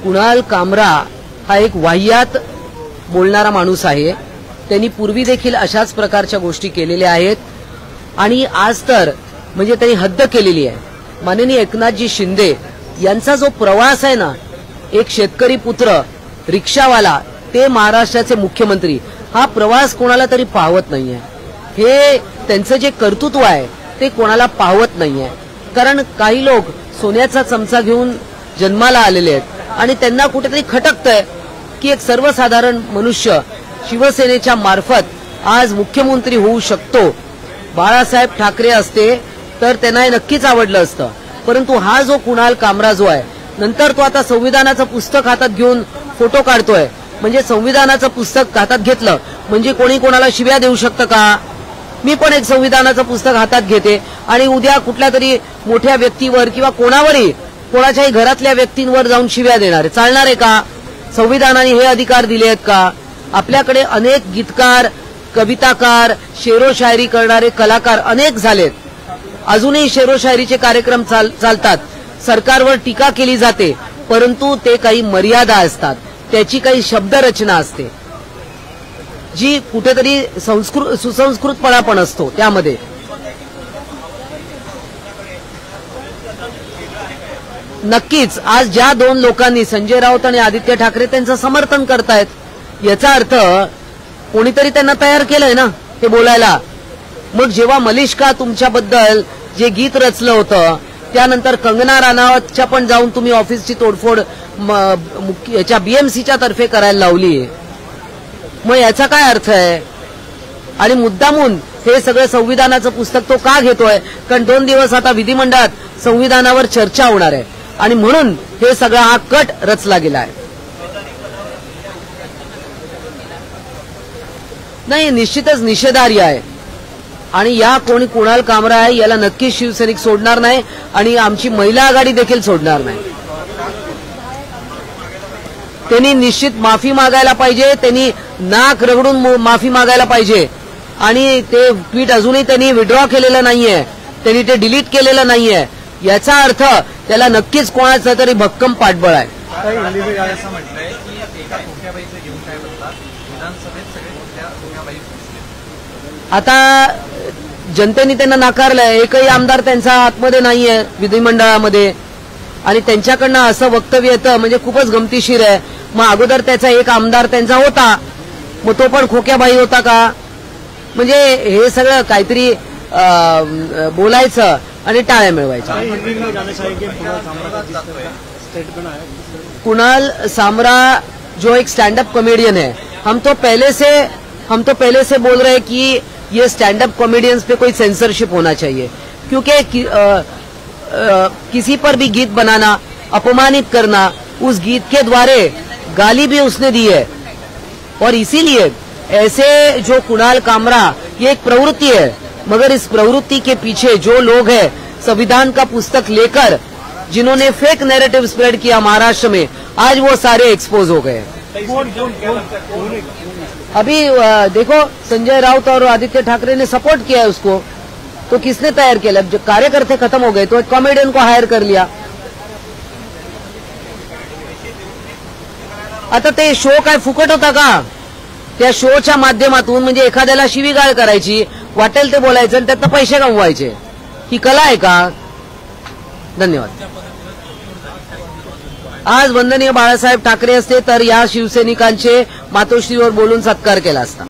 कुणाल कामरा हा एक वाह्यात बोलणारा माणूस आहे। त्यांनी पूर्वी देखील अशाच प्रकारच्या गोष्टी केलेल्या आहेत आणि आज तर म्हणजे त्यांनी हद्द केलेली आहे। माननीय एकनाथजी शिंदे यांचा जो प्रवास आहे ना, एक शेतकरी पुत्र रिक्षावाला ते महाराष्ट्राचे मुख्यमंत्री, हा प्रवास कोणाला तरी पाहवत नाहीये। हे त्यांचं जे कर्तृत्व आहे ते कोणाला पाहवत नाहीये। कारण काही लोक सोन्याचा चमचा घेऊन जन्माला आलेले आहेत आणि त्यांना कुठेतरी खटकतंय की एक सर्वसाधारण मनुष्य शिवसेनेच्या मार्फत आज मुख्यमंत्री होऊ शकतो। बाळासाहेब ठाकरे असते तर त्यांना हे नक्कीच आवडलं असतं, परंतु हा जो कुणाल कामरा जो आहे, नंतर तो आता संविधानाचं पुस्तक हातात घेऊन फोटो काढतोय। म्हणजे संविधानाचं पुस्तक हातात घेतलं म्हणजे कोणी कोणाला शिव्या देऊ शकतं का? मी पण एक संविधानाचं पुस्तक हातात घेते आणि उद्या कुठल्या तरी मोठ्या व्यक्तीवर किंवा कोणावरही कोणाच्याही घरातल्या व्यक्तींवर जाऊन शिव्या देणार आहे, चालणार आहे का? संविधानाने हे अधिकार दिले आहेत का? आपल्याकडे अनेक गीतकार, कविताकार, शेरो शायरी करणारे कलाकार अनेक झालेत। अजूनही शेरो शायरीचे कार्यक्रम चालतात। सरकारवर टीका केली जाते, परंतु ते काही मर्यादा असतात, त्याची काही शब्दरचना असते जी कुठेतरी सुसंस्कृतपणा पण असतो त्यामध्ये। नक्कीच आज ज्या दोन लोकांनी संजय राऊत आणि आदित्य ठाकरे त्यांचं समर्थन करतायत, याचा अर्थ कोणीतरी त्यांना तयार केलंय ना हे बोलायला। मग जेव्हा मलिष्का तुमच्याबद्दल जे गीत रचलं होतं, त्यानंतर कंगना राणावतच्या पण जाऊन तुम्ही ऑफिसची तोडफोड याच्या बीएमसीच्या तर्फे करायला लावली, मग याचा काय अर्थ आहे? आणि मुद्दामून हे सगळं संविधानाचं पुस्तक तो का घेतोय? कारण 2 दिवस आता विधिमंडळात संविधानावर चर्चा होणार आहे आणि म्हणून हे सगळा हा कट रचला गेला आहे। नाही, निश्चितच निषेधार्ह आहे आणि या कोणी कुणाल कामरा आहे याला नक्कीच शिवसैनिक सोडणार नाही आणि आमची महिला आघाडी देखील सोडणार नाही। त्यांनी निश्चित माफी मागायला पाहिजे, त्यांनी नाक रगडून माफी मागायला पाहिजे आणि ते ट्विट अजूनही त्यांनी विड्रॉ केलेलं नाहीये, त्यांनी ते डिलीट केलेलं नाहीये। याचा अर्थ त्याला नक्कीच कोणाचं तरी भक्कम पाठबळ आहे। आता जनतेने त्यांना नाकारलंय, एकही आमदार त्यांचा आतमध्ये नाहीये विधिमंडळामध्ये आणि त्यांच्याकडनं असं वक्तव्य येतं म्हणजे खूपच गमतीशीर आहे। मग अगोदर त्याचा एक आमदार त्यांचा होता, मग तो पण खोक्याबाई होता का? म्हणजे हे सगळं काहीतरी बोलायचं आणि टाळ्या मिळवायच्या। कुणाल सामरा जो एक स्टैंड अप कॉमेडियन है, हम तो पहले से बोल रहे हैं कि ये स्टैंड अप कॉमेडियंस पे कोई सेंसरशिप होना चाहिए, क्योंकि किसी पर भी गीत बनाना, अपमानित करना, उस गीत के द्वारे गाली भी उसने दी है और इसीलिए ऐसे जो कुणाल कामरा ये एक प्रवृत्ति है, मगर इस प्रवृत्ति के पीछे जो लोग हैं संविधान का पुस्तक लेकर जिन्होंने फेक नैरेटिव स्प्रेड किया महाराष्ट्र में, आज वो सारे एक्सपोज हो गए। अभी देखो संजय राउत और आदित्य ठाकरे ने सपोर्ट किया है उसको, तो किसने तैयार किया? जब कार्यकर्ते खत्म हो गए तो एक कॉमेडियन को हायर कर लिया। आता ते शो काय फुकट होता का? त्या शोच्या माध्यमातून म्हणजे एखाद्याला शिवीगाळ करायची, वाटेल ते बोलायचं आणि त्यातनं पैसे कमवायचे, ही कला आहे का? धन्यवाद। आज वंदनीय बाळासाहेब ठाकरे असते तर या शिवसैनिकांचे मातोश्रीवर बोलून सत्कार केला असता।